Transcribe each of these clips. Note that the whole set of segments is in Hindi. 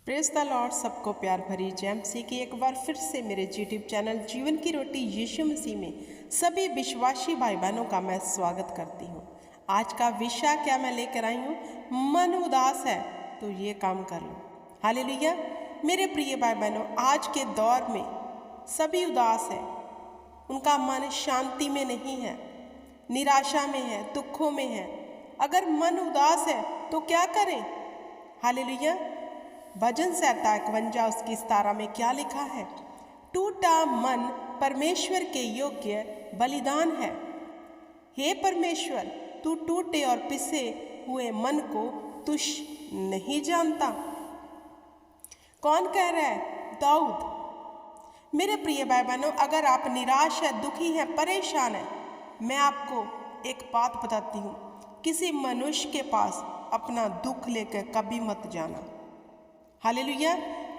Praise the Lord. सबको प्यार भरी जय मसीह की एक बार फिर से मेरे यूट्यूब चैनल जीवन की रोटी यीशु मसीह में सभी विश्वासी भाई बहनों का मैं स्वागत करती हूँ। आज का विषय क्या मैं लेकर आई हूँ? मन उदास है तो ये काम कर लो। हालेलुया। मेरे प्रिय भाई बहनों, आज के दौर में सभी उदास है, उनका मन शांति में नहीं है, निराशा में है, दुखों में है। अगर मन उदास है तो क्या करें? हालेलुया। भजन 51 उसकी 17 में क्या लिखा है? टूटा मन परमेश्वर के योग्य बलिदान है। हे परमेश्वर, तू टूटे और पिसे हुए मन को तुष नहीं जानता। कौन कह रहा है? दाऊद। मेरे प्रिय भाई बहनों, अगर आप निराश है, दुखी है, परेशान है, मैं आपको एक बात बताती हूँ, किसी मनुष्य के पास अपना दुख लेकर कभी मत जाना। हालेलुया।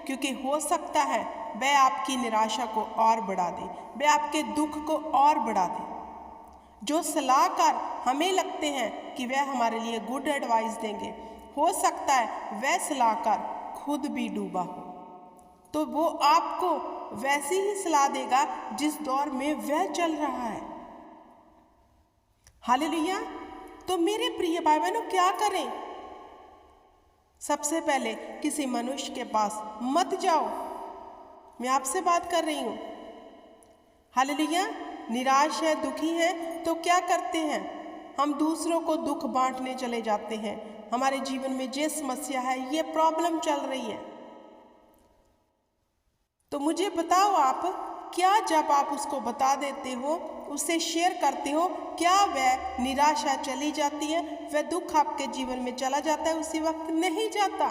क्योंकि हो सकता है वह आपकी निराशा को और बढ़ा दे, वह आपके दुख को और बढ़ा दे। जो सलाहकार हमें लगते हैं कि वह हमारे लिए गुड एडवाइस देंगे, हो सकता है वह सलाहकार खुद भी डूबा हो, तो वो आपको वैसी ही सलाह देगा जिस दौर में वह चल रहा है। हालेलुया। तो मेरे प्रिय भाई बहनों, क्या करें? सबसे पहले किसी मनुष्य के पास मत जाओ। मैं आपसे बात कर रही हूँ। हालेलुया। निराश है, दुखी है तो क्या करते हैं? हम दूसरों को दुख बांटने चले जाते हैं। हमारे जीवन में ये समस्या है, ये प्रॉब्लम चल रही है, तो मुझे बताओ, आप क्या जब आप उसको बता देते हो, उससे शेयर करते हो, क्या वह निराशा चली जाती है, वह दुख आपके जीवन में चला जाता है? उसी वक्त नहीं जाता।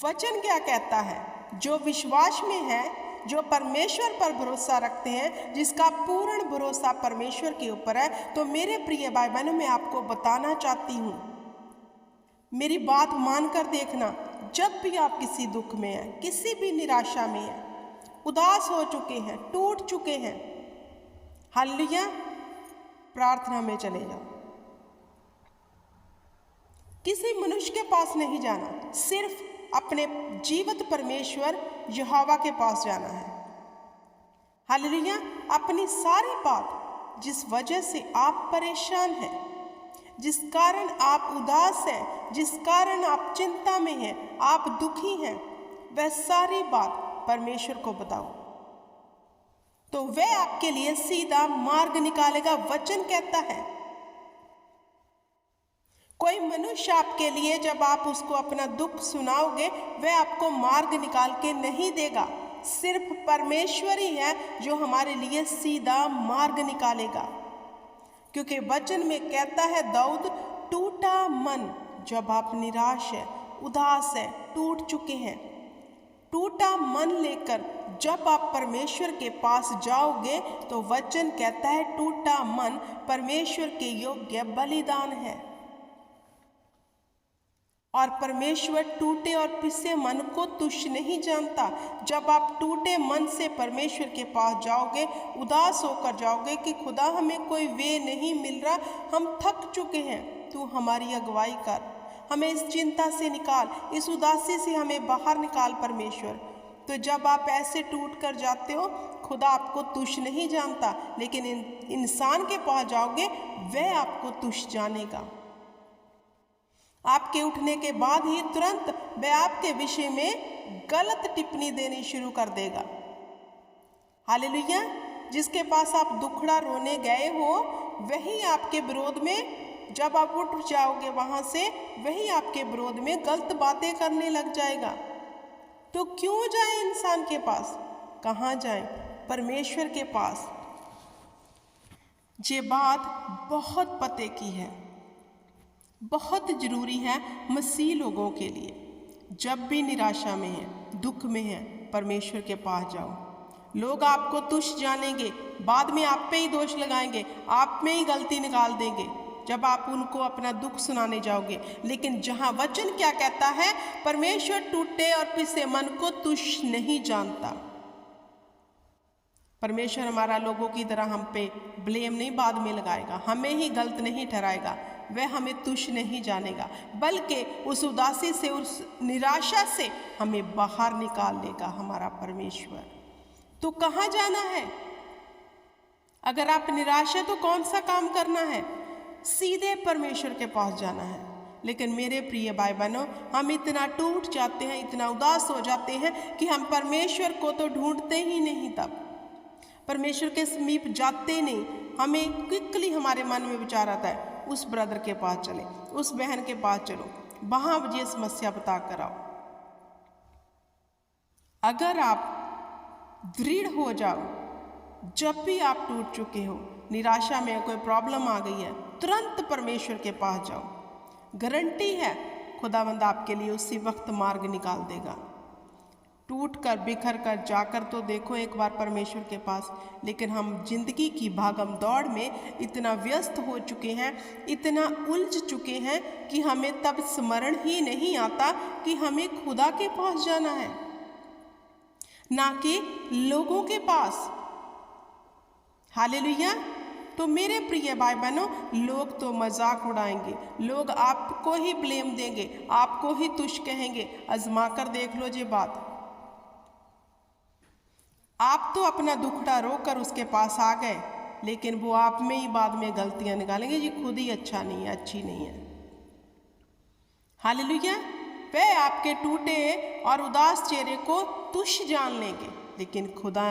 वचन क्या कहता है? जो विश्वास में है, जो परमेश्वर पर भरोसा रखते हैं, जिसका पूर्ण भरोसा परमेश्वर के ऊपर है, तो मेरे प्रिय भाई बहनों, मैं आपको बताना चाहती हूँ, मेरी बात मानकर देखना। जब भी आप किसी दुख में हैं, किसी भी निराशा में हैं, उदास हो चुके हैं, टूट चुके हैं, हालेलुया, प्रार्थना में चले जाओ। किसी मनुष्य के पास नहीं जाना, सिर्फ अपने जीवित परमेश्वर यहोवा के पास जाना है। हालेलुया। अपनी सारी बात, जिस वजह से आप परेशान हैं, जिस कारण आप उदास हैं, जिस कारण आप चिंता में हैं, आप दुखी हैं, वह सारी बात परमेश्वर को बताओ, तो वह आपके लिए सीधा मार्ग निकालेगा। वचन कहता है, कोई मनुष्य आपके लिए जब आप उसको अपना दुख सुनाओगे, वह आपको मार्ग निकाल के नहीं देगा। सिर्फ परमेश्वर ही है जो हमारे लिए सीधा मार्ग निकालेगा। क्योंकि वचन में कहता है, दाऊद, टूटा मन, जब आप निराश है, उदास है, टूट चुके हैं, टूटा मन लेकर जब आप परमेश्वर के पास जाओगे, तो वचन कहता है टूटा मन परमेश्वर के योग्य बलिदान है। और परमेश्वर टूटे और पिसे मन को तुच्छ नहीं जानता। जब आप टूटे मन से परमेश्वर के पास जाओगे, उदास होकर जाओगे कि खुदा हमें कोई वे नहीं मिल रहा, हम थक चुके हैं, तू हमारी अगुवाई कर, हमें इस चिंता से निकाल, इस उदासी से हमें बाहर निकाल परमेश्वर। तो जब आप ऐसे टूट कर जाते हो, खुदा आपको तुच्छ नहीं जानता, लेकिन इंसान के पास जाओगे, वह आपको तुच्छ जानेगा। आपके उठने के बाद ही तुरंत वह आपके विषय में गलत टिप्पणी देनी शुरू कर देगा। हालेलुया। जिसके पास आप दुखड़ा रोने गए हो, वही आपके विरोध में, जब आप उठ जाओगे वहां से, वही आपके विरोध में गलत बातें करने लग जाएगा। तो क्यों जाए इंसान के पास? कहाँ जाए? परमेश्वर के पास। ये बात बहुत पते की है, बहुत जरूरी है मसीह लोगों के लिए। जब भी निराशा में है, दुख में है, परमेश्वर के पास जाओ। लोग आपको तुच्छ जानेंगे, बाद में आप पे ही दोष लगाएंगे, आप में ही गलती निकाल देंगे जब आप उनको अपना दुख सुनाने जाओगे। लेकिन जहां वचन क्या कहता है? परमेश्वर टूटे और पिसे मन को तुच्छ नहीं जानता। परमेश्वर हमारा लोगों की तरह हम पे ब्लेम नहीं बाद में लगाएगा, हमें ही गलत नहीं ठहराएगा। वह हमें तुच्छ नहीं जानेगा, बल्कि उस उदासी से, उस निराशा से हमें बाहर निकाल लेगा हमारा परमेश्वर। तो कहाँ जाना है? अगर आप निराश है तो कौन सा काम करना है? सीधे परमेश्वर के पास जाना है। लेकिन मेरे प्रिय भाई बहनों, हम इतना टूट जाते हैं, इतना उदास हो जाते हैं कि हम परमेश्वर को तो ढूंढते ही नहीं, तब परमेश्वर के समीप जाते नहीं। हमें क्विकली हमारे मन में विचार आता है, उस ब्रदर के पास चले, उस बहन के पास चलो, वहां मुझे समस्या बता कर आओ। अगर आप दृढ़ हो जाओ, जब भी आप टूट चुके हो, निराशा में कोई प्रॉब्लम आ गई है, तुरंत परमेश्वर के पास जाओ। गारंटी है खुदावंद आपके लिए उसी वक्त मार्ग निकाल देगा। टूट कर बिखर कर जाकर तो देखो एक बार परमेश्वर के पास। लेकिन हम जिंदगी की भागम दौड़ में इतना व्यस्त हो चुके हैं, इतना उलझ चुके हैं कि हमें तब स्मरण ही नहीं आता कि हमें खुदा के पास जाना है, ना कि लोगों के पास। हालेलुया। तो मेरे प्रिय भाई बहनों, लोग तो मजाक उड़ाएंगे, लोग आपको ही ब्लेम देंगे, आपको ही तुच्छ कहेंगे। आजमा कर देख लो ये बात। आप तो अपना दुखड़ा रोकर उसके पास आ गए, लेकिन वो आप में ही बाद में गलतियां निकालेंगे, ये खुद ही अच्छा नहीं है, अच्छी नहीं है। हालेलुया। वे आपके टूटे और उदास चेहरे को तुच्छ जान लेंगे, लेकिन खुदा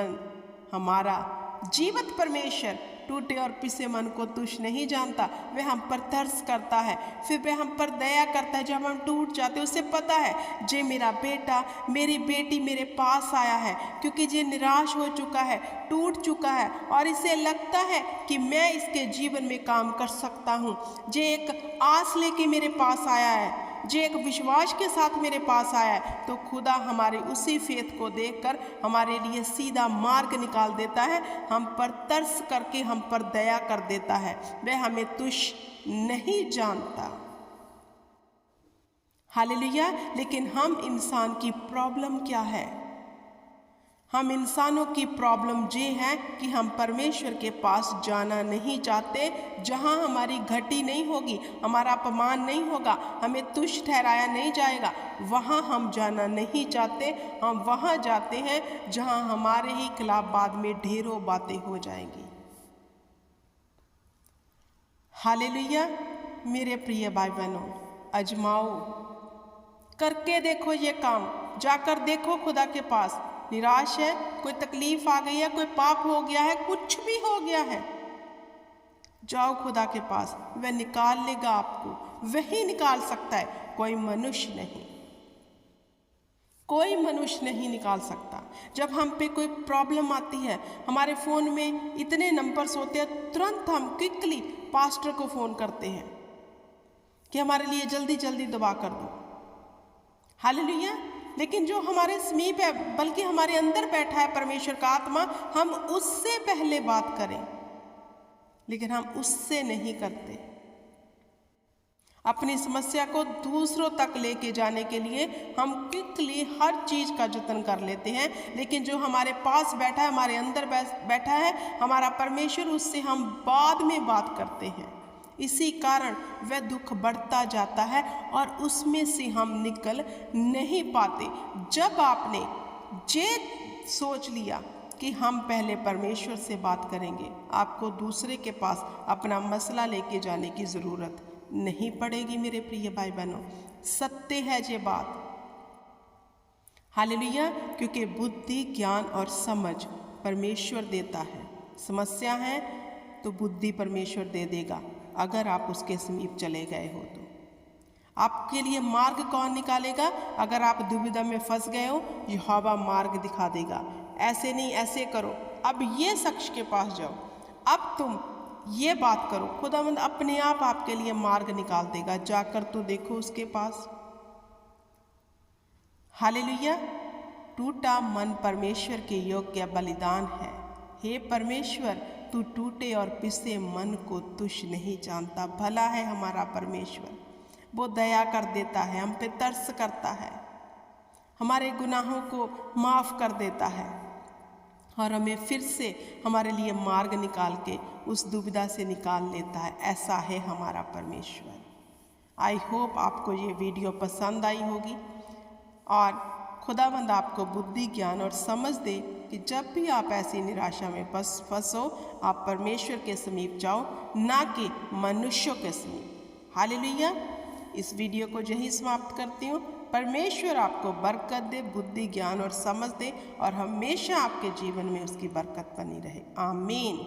हमारा जीवित परमेश्वर टूटे और पिसे मन को तुच्छ नहीं जानता। वह हम पर तरस करता है, फिर वह हम पर दया करता है। जब हम टूट जाते, उसे पता है जे मेरा बेटा, मेरी बेटी मेरे पास आया है, क्योंकि जे निराश हो चुका है, टूट चुका है, और इसे लगता है कि मैं इसके जीवन में काम कर सकता हूँ। जे एक आस लेके मेरे पास आया है, जो एक विश्वास के साथ मेरे पास आया है, तो खुदा हमारे उसी फेथ को देखकर हमारे लिए सीधा मार्ग निकाल देता है। हम पर तरस करके हम पर दया कर देता है। वह हमें तुच्छ नहीं जानता। हालेलुया। लेकिन हम इंसान की प्रॉब्लम क्या है? हम इंसानों की प्रॉब्लम ये है कि हम परमेश्वर के पास जाना नहीं चाहते, जहां हमारी घटी नहीं होगी, हमारा अपमान नहीं होगा, हमें तुच्छ ठहराया नहीं जाएगा, वहां हम जाना नहीं चाहते। हम वहां जाते हैं जहां हमारे ही खिलाफ बाद में ढेरों बातें हो जाएंगी। हालेलुया। मेरे प्रिय भाई बहनों, अजमाओ, करके देखो ये काम, जाकर देखो खुदा के पास। निराश है, कोई तकलीफ आ गई है, कोई पाप हो गया है, कुछ भी हो गया है, जाओ खुदा के पास, वह निकाल लेगा आपको। वही निकाल सकता है, कोई मनुष्य नहीं, कोई मनुष्य नहीं निकाल सकता। जब हम पे कोई प्रॉब्लम आती है, हमारे फ़ोन में इतने नंबर्स होते हैं, तुरंत हम क्विकली पास्टर को फ़ोन करते हैं कि हमारे लिए जल्दी जल्दी दुआ कर दो। हालेलुया। लेकिन जो हमारे समीप है, बल्कि हमारे अंदर बैठा है परमेश्वर का आत्मा, हम उससे पहले बात करें, लेकिन हम उससे नहीं करते। अपनी समस्या को दूसरों तक लेके जाने के लिए हम क्विकली हर चीज़ का जतन कर लेते हैं, लेकिन जो हमारे पास बैठा है, हमारे अंदर बैठा है हमारा परमेश्वर, उससे हम बाद में बात करते हैं। इसी कारण वह दुख बढ़ता जाता है और उसमें से हम निकल नहीं पाते। जब आपने ये सोच लिया कि हम पहले परमेश्वर से बात करेंगे, आपको दूसरे के पास अपना मसला लेके जाने की ज़रूरत नहीं पड़ेगी। मेरे प्रिय भाई बहनों, सत्य है ये बात। हालेलुया। क्योंकि बुद्धि, ज्ञान और समझ परमेश्वर देता है। समस्या है तो बुद्धि परमेश्वर दे देगा, अगर आप उसके समीप चले गए हो तो। आपके लिए मार्ग कौन निकालेगा? अगर आप दुविधा में फंस गए हो, यहोवा मार्ग दिखा देगा। ऐसे नहीं, ऐसे करो, अब ये शख्स के पास जाओ, अब तुम ये बात करो, खुदावंद अपने आप आपके लिए मार्ग निकाल देगा। जाकर तो देखो उसके पास। हालेलुया। टूटा मन परमेश्वर के योग्य बलिदान है। हे परमेश्वर, तू टूटे और पिसे मन को तुच्छ नहीं जानता। भला है हमारा परमेश्वर, वो दया कर देता है, हम पे तरस करता है, हमारे गुनाहों को माफ़ कर देता है, और हमें फिर से हमारे लिए मार्ग निकाल के उस दुविधा से निकाल लेता है। ऐसा है हमारा परमेश्वर। आई होप आपको ये वीडियो पसंद आई होगी और खुदावंद आपको बुद्धि, ज्ञान और समझ दे कि जब भी आप ऐसी निराशा में फंसो, आप परमेश्वर के समीप जाओ, ना कि मनुष्यों के समीप। हालेलुया। इस वीडियो को यहीं समाप्त करती हूँ। परमेश्वर आपको बरकत दे, बुद्धि, ज्ञान और समझ दे और हमेशा आपके जीवन में उसकी बरकत बनी रहे। आमीन।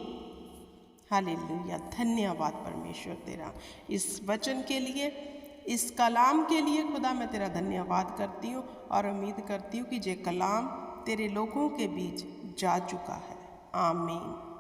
हालेलुया। धन्यवाद परमेश्वर तेरा इस वचन के लिए, इस कलाम के लिए। खुदा मैं तेरा धन्यवाद करती हूँ और उम्मीद करती हूँ कि ये कलाम तेरे लोगों के बीच जा चुका है। आमीन।